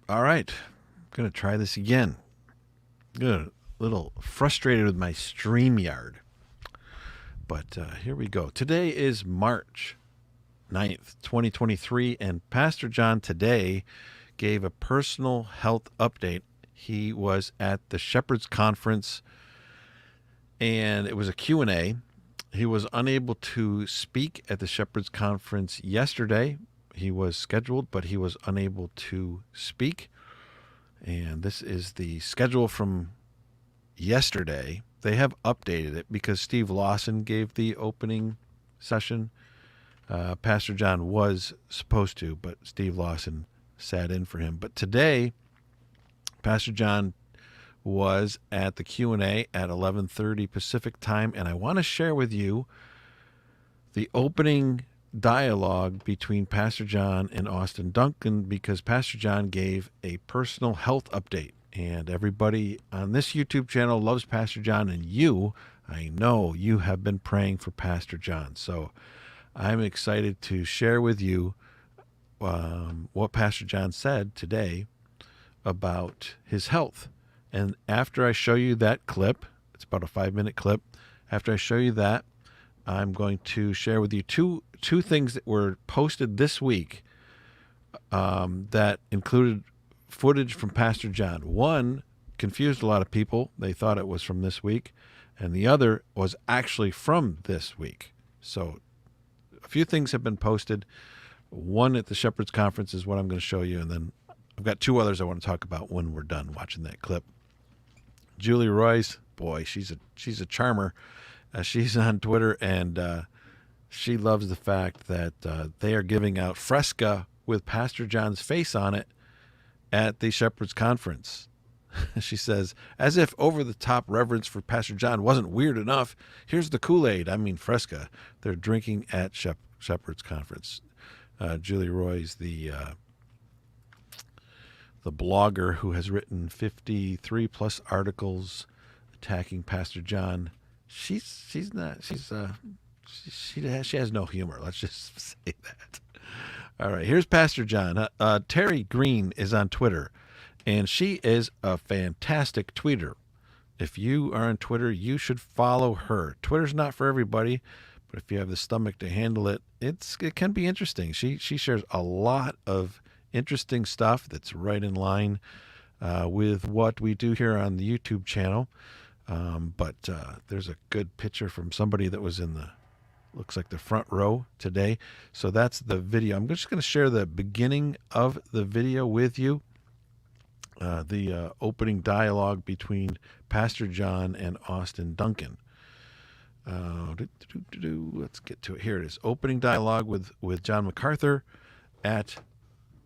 All right, I'm going to try this again. Good. A little frustrated with my StreamYard. But here we go. Today is March 9th, 2023, and Pastor John today gave a personal health update. He was at the Shepherd's Conference, and it was a Q&A. He was unable to speak at the Shepherd's Conference yesterday. He was scheduled, but he was unable to speak. And this is the schedule from yesterday. They have updated it because Steve Lawson gave the opening session. Pastor John was supposed to, but Steve Lawson sat in for him. But today, Pastor John was at the Q&A at 11:30 Pacific time, and I want to share with you the opening dialogue between Pastor John and Austin Duncan, because Pastor John gave a personal health update, and everybody on this YouTube channel loves Pastor John, and I know you have been praying for Pastor John. So I'm excited to share with you what Pastor John said today about his health. And after I show you that clip, it's about a 5-minute clip. After I show you that, I'm going to share with you two things that were posted this week that included footage from Pastor John. One confused a lot of people. They thought it was from this week, and the other was actually from this week. So a few things have been posted. One at the Shepherd's Conference is what I'm going to show you, and then I've got two others I want to talk about when we're done watching that clip. Julie Royce, boy, she's a charmer. She's on Twitter, and she loves the fact that they are giving out Fresca with Pastor John's face on it at the Shepherd's Conference. She says, as if over-the-top reverence for Pastor John wasn't weird enough, here's the Kool-Aid, Fresca. They're drinking at Shepherd's Conference. Julie Roy's the blogger who has written 53 plus articles attacking Pastor John. She has no humor. Let's just say that. All right, here's Pastor John. Terry Green is on Twitter, and she is a fantastic tweeter. If you are on Twitter, you should follow her. Twitter's not for everybody, but if you have the stomach to handle it, it can be interesting. She shares a lot of interesting stuff that's right in line with what we do here on the YouTube channel. But there's a good picture from somebody that was in looks like the front row today. So that's the video. I'm just going to share the beginning of the video with you. The opening dialogue between Pastor John and Austin Duncan. Let's get to it. Here it is. Opening dialogue with John MacArthur at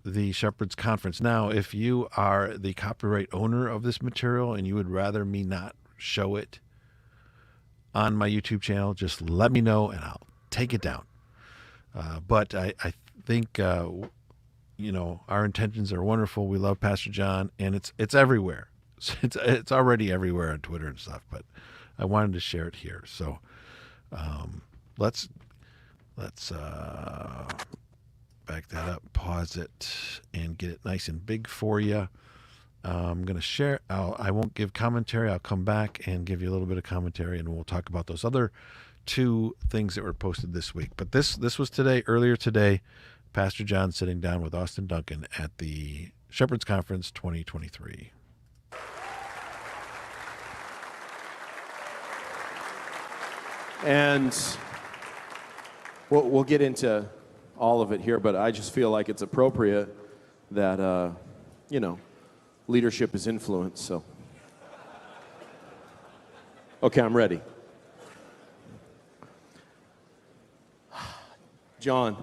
the Shepherd's Conference. Now, if you are the copyright owner of this material and you would rather me not show it on my YouTube channel, just let me know and I'll take it down. But I think our intentions are wonderful. We love Pastor John, and it's everywhere. It's already everywhere on Twitter and stuff. But I wanted to share it here. So let's back that up, pause it, and get it nice and big for you. I'm going to share. I won't give commentary. I'll come back and give you a little bit of commentary, and we'll talk about those other two things that were posted this week. But this was earlier today, Pastor John sitting down with Austin Duncan at the Shepherd's Conference 2023. And we'll get into all of it here, but I just feel like it's appropriate that, leadership is influence, so. Okay, I'm ready. John,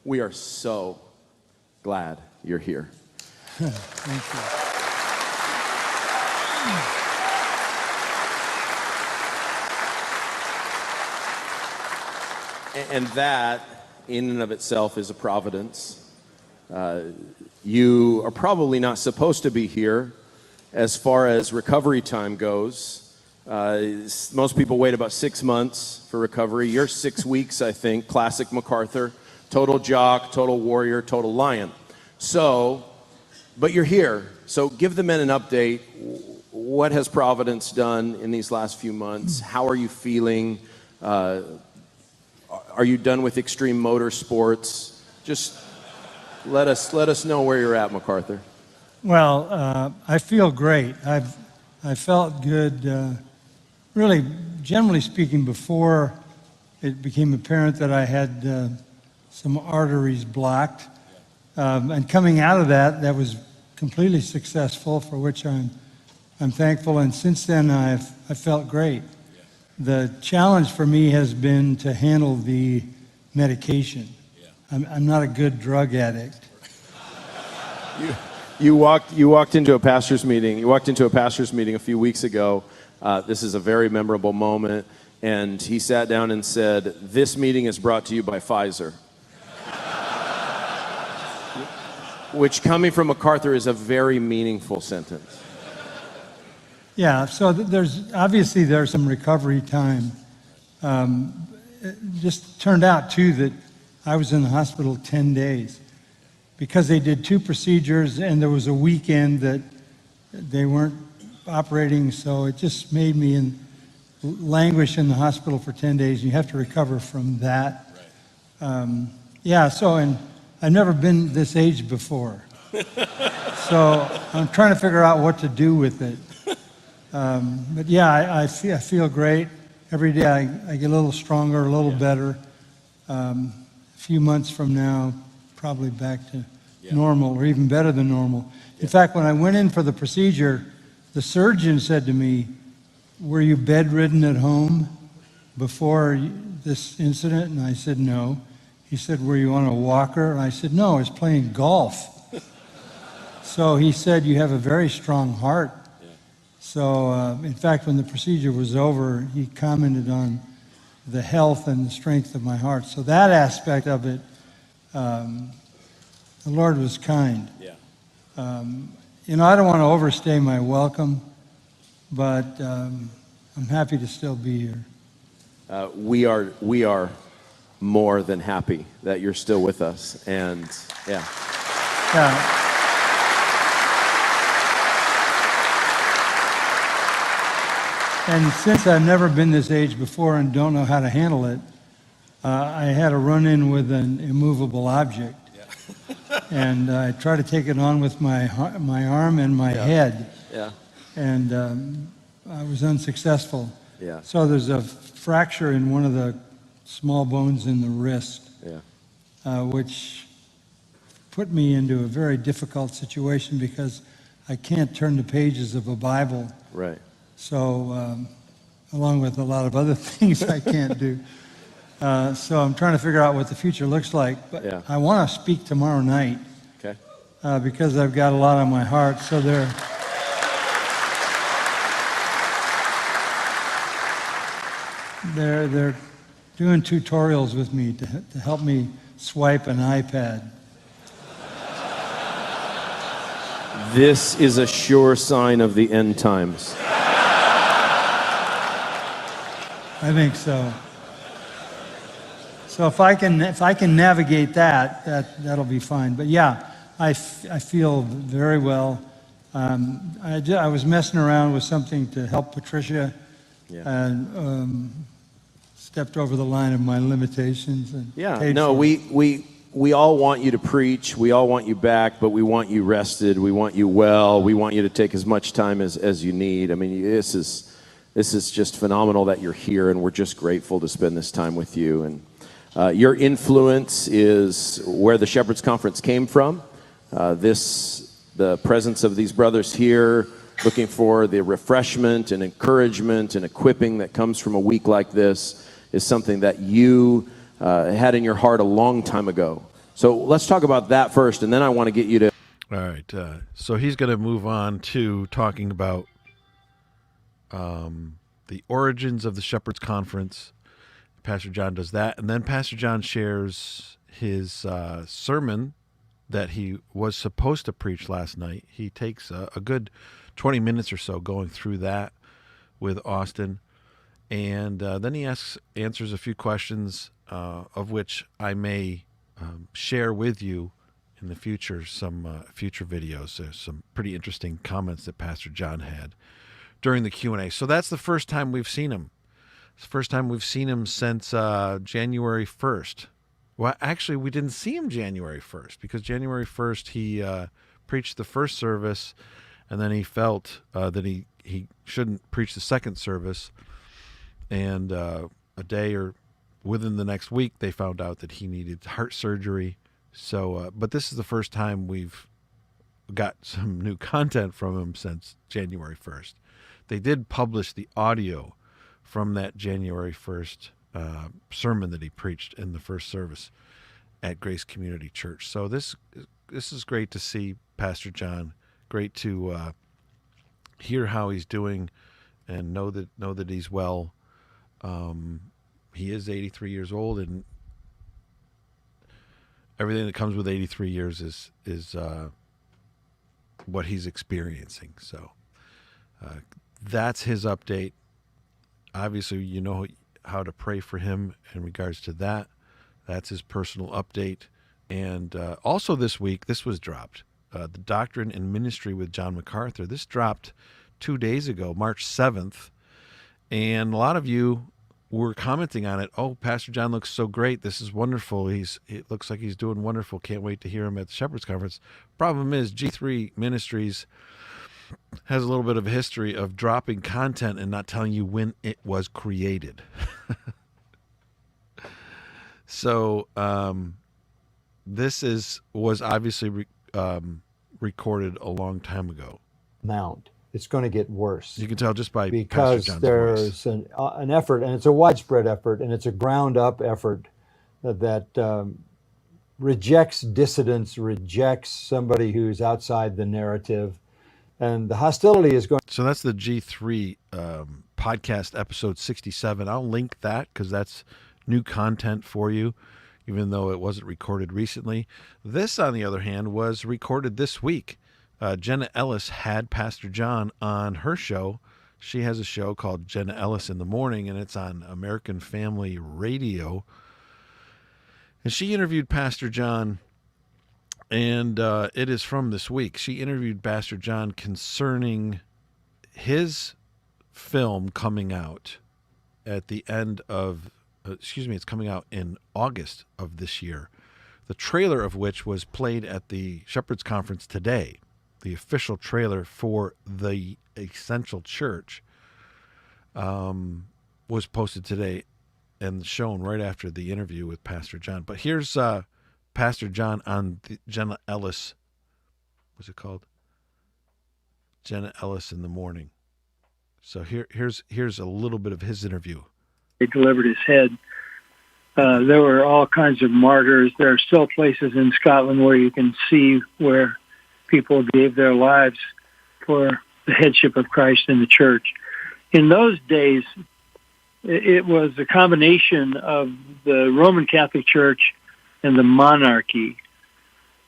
we are so glad you're here. Thank you. And that, in and of itself, is a providence. You are probably not supposed to be here as far as recovery time goes. Most people wait about 6 months for recovery. You're 6 weeks, I think. Classic MacArthur. Total jock, total warrior, total lion. So But you're here, so give the men an update. What has Providence done in these last few months? How are you feeling? Are you done with extreme motorsports? Just let us know where you're at, MacArthur. Well, I feel great. I felt good, really, generally speaking, before it became apparent that I had some arteries blocked. And coming out of that, that was completely successful, for which I'm thankful. And since then, I felt great. The challenge for me has been to handle the medication. I'm not a good drug addict. You walked into a pastor's meeting. You walked into a pastor's meeting a few weeks ago. This is a very memorable moment, and he sat down and said, "This meeting is brought to you by Pfizer," which, coming from MacArthur, is a very meaningful sentence. Yeah. So there's some recovery time. It just turned out too that I was in the hospital 10 days. Because they did 2 procedures and there was a weekend that they weren't operating, so it just made me languish in the hospital for 10 days. You have to recover from that. And I've never been this age before. So I'm trying to figure out what to do with it. But yeah, I feel great. Every day I get a little stronger, a little better. A few months from now, probably back to normal or even better than normal. In fact, when I went in for the procedure, the surgeon said to me, "Were you bedridden at home before this incident?" And I said, "No." He said, "Were you on a walker?" And I said, "No, I was playing golf." So he said, "You have a very strong heart." So, in fact, when the procedure was over, he commented on the health and the strength of my heart. So that aspect of it, the Lord was kind. I don't want to overstay my welcome, but I'm happy to still be here. We are more than happy that you're still with us, and yeah. And since I've never been this age before and don't know how to handle it, I had a run-in with an immovable object. And I tried to take it on with my arm and my head. And I was unsuccessful. So there's a fracture in one of the small bones in the wrist, which put me into a very difficult situation because I can't turn the pages of a Bible. Right. So, along with a lot of other things I can't do. So I'm trying to figure out what the future looks like. But I want to speak tomorrow night. Okay. Because I've got a lot on my heart. So they're doing tutorials with me to help me swipe an iPad. This is a sure sign of the end times. I think so. So if I can navigate that'll be fine. But yeah, I feel very well. I was messing around with something to help Patricia, and stepped over the line of my limitations. And no, we all want you to preach. We all want you back, but we want you rested. We want you well. We want you to take as much time as you need. I mean, this is just phenomenal that you're here, and we're just grateful to spend this time with you. And your influence is where the Shepherds Conference came from. The presence of these brothers here, looking for the refreshment and encouragement and equipping that comes from a week like this, is something that you had in your heart a long time ago. So let's talk about that first, and then I want to get you to... All right. So he's going to move on to talking about the origins of the Shepherds Conference. Pastor John does that, and then Pastor John shares his sermon that he was supposed to preach last night. He takes a good 20 minutes or so going through that with Austin, and then he answers a few questions, of which I may share with you in the future some future videos. There's some pretty interesting comments that Pastor John had during the Q&A. So that's the first time we've seen him. It's the first time we've seen him since January 1st. Well, actually, we didn't see him January 1st because January 1st he preached the first service, and then he felt that he shouldn't preach the second service. And a day or within the next week, they found out that he needed heart surgery. So, but this is the first time we've got some new content from him since January 1st. They did publish the audio from that January 1st sermon that he preached in the first service at Grace Community Church. So this is great to see Pastor John. Great to hear how he's doing and know that he's well. He is 83 years old, and everything that comes with 83 years is what he's experiencing. So that's his update. Obviously, you know how to pray for him in regards to that. That's his personal update. And also this week, this was dropped. The Doctrine and Ministry with John MacArthur. This dropped 2 days ago, March 7th. And a lot of you were commenting on it. Oh, Pastor John looks so great. This is wonderful. It looks like he's doing wonderful. Can't wait to hear him at the Shepherd's Conference. Problem is, G3 Ministries has a little bit of a history of dropping content and not telling you when it was created. So this was obviously recorded a long time ago. Mount. It's going to get worse. You can tell just by because Pastor John's there's voice. an effort, and it's a widespread effort, and it's a ground-up effort that rejects dissidents, rejects somebody who's outside the narrative, and the hostility is going. So that's the G3 podcast episode 67. I'll link that because that's new content for you, even though it wasn't recorded recently. This, on the other hand, was recorded this week. Jenna Ellis had Pastor John on her show. She has a show called Jenna Ellis in the Morning, and it's on American Family Radio. And she interviewed Pastor John, and it is from this week. She interviewed Pastor John concerning his film coming out at the end of, it's coming out in August of this year. The trailer of which was played at the Shepherd's Conference today. The official trailer for the Essential Church was posted today and shown right after the interview with Pastor John. But here's Pastor John on the Jenna Ellis. What's it called? Jenna Ellis in the Morning. So here's a little bit of his interview. He delivered his head. There were all kinds of martyrs. There are still places in Scotland where you can see where people gave their lives for the headship of Christ in the church. In those days, it was a combination of the Roman Catholic Church and the monarchy.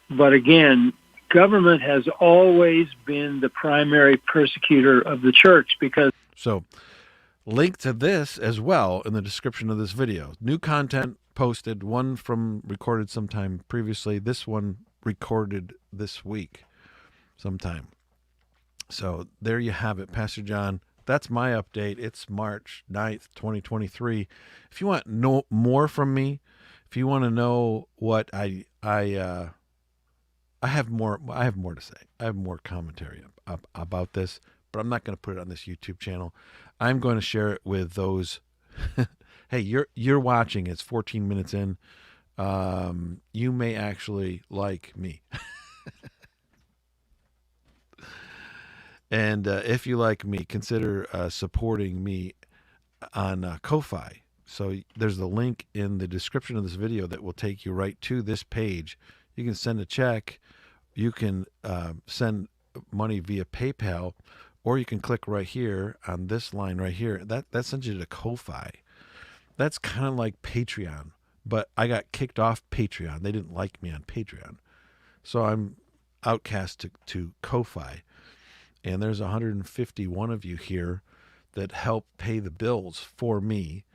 But again, government has always been the primary persecutor of the church because... So, link to this as well in the description of this video. New content posted, one from recorded sometime previously, this one recorded this week sometime. So there you have it, Pastor John. That's my update. It's March 9th, 2023. If you want no more from me, if you want to know what I have more to say. I have more commentary about this, but I'm not going to put it on this YouTube channel. I'm going to share it with those. Hey, you're watching. It's 14 minutes in. You may actually like me. And if you like me, consider supporting me on Ko-Fi. So there's the link in the description of this video that will take you right to this page. You can send a check. You can send money via PayPal, or you can click right here on this line right here. That sends you to Ko-Fi. That's kind of like Patreon, but I got kicked off Patreon. They didn't like me on Patreon. So I'm outcast to Ko-Fi. And there's 151 of you here that help pay the bills for me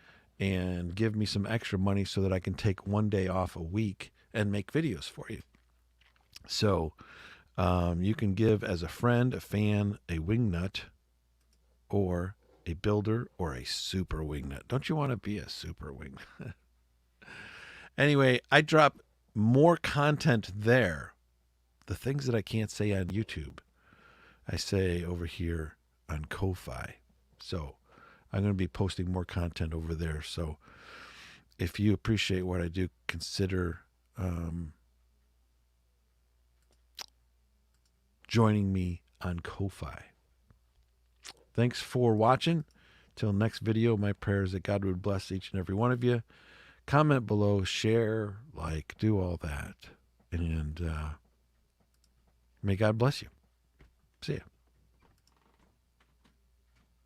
and give me some extra money so that I can take one day off a week and make videos for you. So you can give as a friend, a fan, a wingnut, or a builder, or a super wingnut. Don't you want to be a super wingnut? Anyway, I drop more content there. The things that I can't say on YouTube, I say over here on Ko-Fi. So I'm going to be posting more content over there. So if you appreciate what I do, consider joining me on Ko-Fi. Thanks for watching. Till next video, my prayer is that God would bless each and every one of you. Comment below, share, like, do all that. And may God bless you. See ya.